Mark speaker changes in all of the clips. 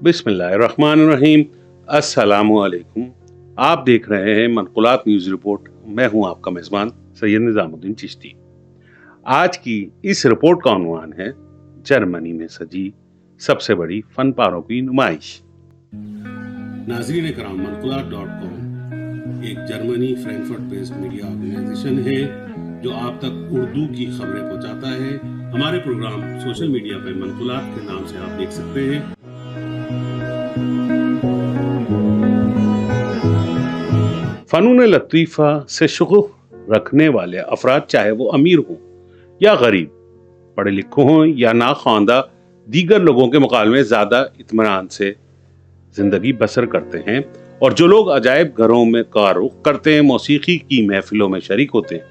Speaker 1: बिस्मिल्लाहिर्रहमानिर्रहीम। अस्सलामुअलैकुम। आप देख रहे हैं मनकुलात न्यूज़ रिपोर्ट। मैं हूं आपका मेज़बान सैयद निज़ामुद्दीन चिश्ती। आज की इस रिपोर्ट का उन्वान है जर्मनी में सजी सबसे बड़ी फन पारों की नुमाइश। नाज़रीन कराम, मनकुलात.com एक Germany Frankfurt based media organization है जो आप तक उर्दू की खबरें पहुंचाता है। हमारे प्रोग्राम सोशल मीडिया पर मनकुलात के नाम से आप देख सकते हैं। फनून लतीफ़ा से शुगुफ रखने वाले अफराद, चाहे वो अमीर हों या गरीब, पढ़े लिखे हों या नाख्वानदा, दीगर लोगों के मुकाबले में ज़्यादा इत्मीनान से जिंदगी बसर करते हैं। और जो लोग अजायब घरों में का रुख करते हैं, मौसीकी की महफिलों में शरीक होते हैं,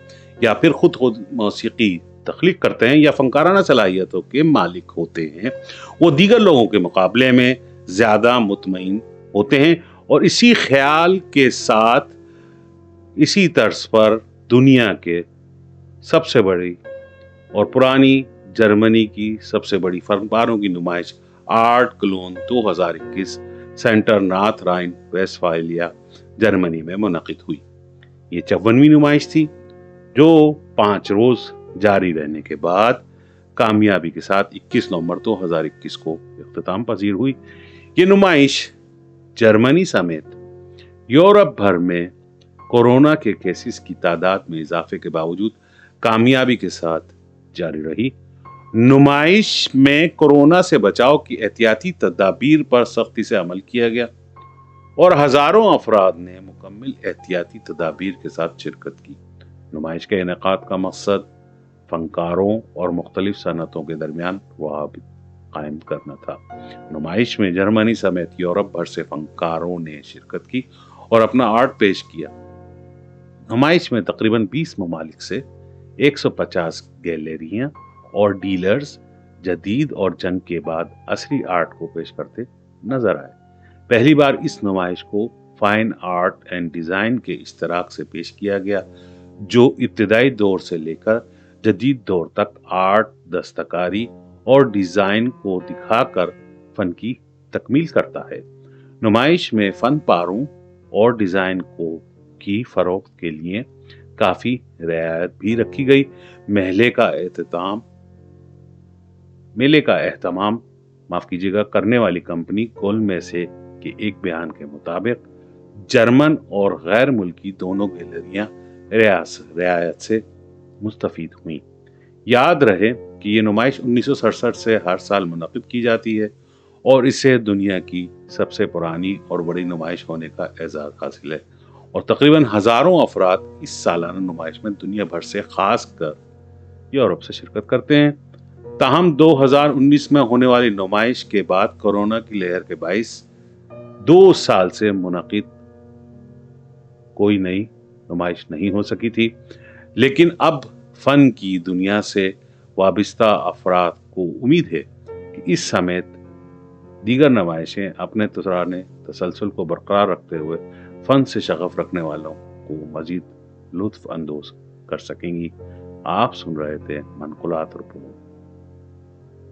Speaker 1: या फिर खुद मौसीकी तख्लीक करते हैं या फनकाराना सलाहियतों के मालिक होते हैं, वो दीगर लोगों के मुकाबले में ज़्यादा मुतमईन होते हैं। और इसी ख्याल के साथ इसी तर्ज पर दुनिया के सबसे बड़ी और पुरानी जर्मनी की सबसे बड़ी फनपारों की नुमाइश art clone 2021 centre North Rhine Westphalia Germany में मुनक़िद हुई। ये 54वीं नुमाइश थी जो 5 रोज जारी रहने के बाद कामयाबी के साथ 21 नवंबर 2021 को इख्तिताम पजीर हुई। ये नुमाइश जर्मनी समेत यूरोप भर में कोरोना के केसेस की तादाद में इजाफे के बावजूद कामयाबी के साथ जारी रही। नुमाइश में कोरोना से बचाव की एहतियाती तदाबीर पर सख्ती से अमल किया गया और हजारों अफराद ने मुकम्मल एहतियाती तदाबीर के साथ शिरकत की। नुमाइश के इनेकाद का मकसद फनकारों और मुख्तलिफ सनतों के दरमियान रवाबित कायम करना था। नुमाइश में जर्मनी समेत यूरोप भर से फनकारों ने शिरकत की और अपना आर्ट पेश किया। नुमाइश में तकरीबन 20 ममालिक से 150 गैलरियां और डीलर्स जदीद और जंग के बाद असली आर्ट को पेश करते नजर आए। पहली बार इस नुमाइश को फाइन आर्ट एंड डिजाइन के इश्तराक से पेश किया गया, जो इब्तदाई दौर से लेकर जदीद दौर तक आर्ट, दस्तकारी और डिजाइन को दिखाकर फन की तकमील करता है। नुमाइश में फन पारों और डिजाइन को की फरोख्त के लिए काफी रियायत भी रखी गई। मेले का एहतमाम करने वाली कंपनी कोल से के एक बयान के मुताबिक जर्मन और गैर मुल्की दोनों गैलरियां रियायत से मुस्तफीद हुई। याद रहे कि ये नुमाइश 1967 से हर साल मुनक़िद की जाती है और इसे दुनिया की सबसे पुरानी और बड़ी नुमाइश होने का एजाज़ हासिल है। और तकरीबन हजारों अफराद इस सालाना नुमाइश में दुनिया भर से, खास कर यूरोप से शिरकत करते हैं। ताहम 2019 में होने वाली नुमाइश के बाद कोरोना की लहर के बाइस 2 साल से मुनक़िद कोई नई नुमाइश नहीं हो सकी थी। लेकिन अब फन की दुनिया से वाबिस्ता अफराद को उम्मीद है कि इस समेत दीगर नुमाइशें अपने तुराने तसलसल को बरकरार रखते हुए फन से शगफ रखने वालों को मजीद लुत्फ अंदोज कर सकेंगी। आप सुन रहे थे मनकुलात रिपोर्ट।